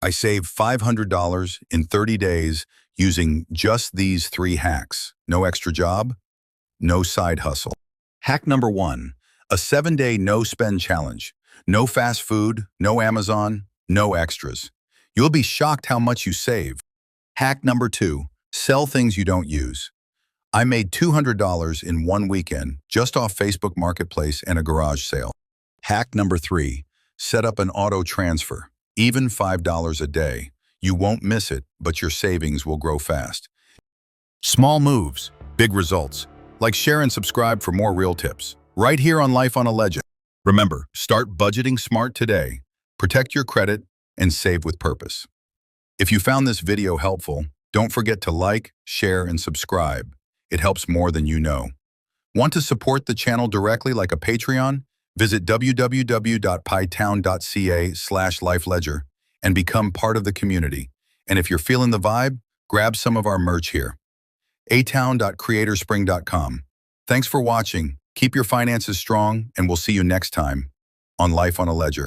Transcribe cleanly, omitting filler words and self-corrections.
I saved $500 in 30 days using just these 3 hacks. No extra job, no side hustle. Hack number 1, a 7-day no-spend challenge. No fast food, no Amazon, no extras. You'll be shocked how much you save. Hack number 2, sell things you don't use. I made $200 in one weekend just off Facebook Marketplace and a garage sale. Hack number 3, set up an auto transfer. Even $5 a day. You won't miss it, but your savings will grow fast. Small moves, big results. Like, share, and subscribe for more real tips. Right here on Life on a Ledger. Remember, start budgeting smart today. Protect your credit and save with purpose. If you found this video helpful, don't forget to like, share, and subscribe. It helps more than you know. Want to support the channel directly like a Patreon? Visit www.pytown.ca/lifeledger and become part of the community. And if you're feeling the vibe, grab some of our merch here. atown.creatorspring.com. Thanks for watching. Keep your finances strong, and we'll see you next time on Life on a Ledger.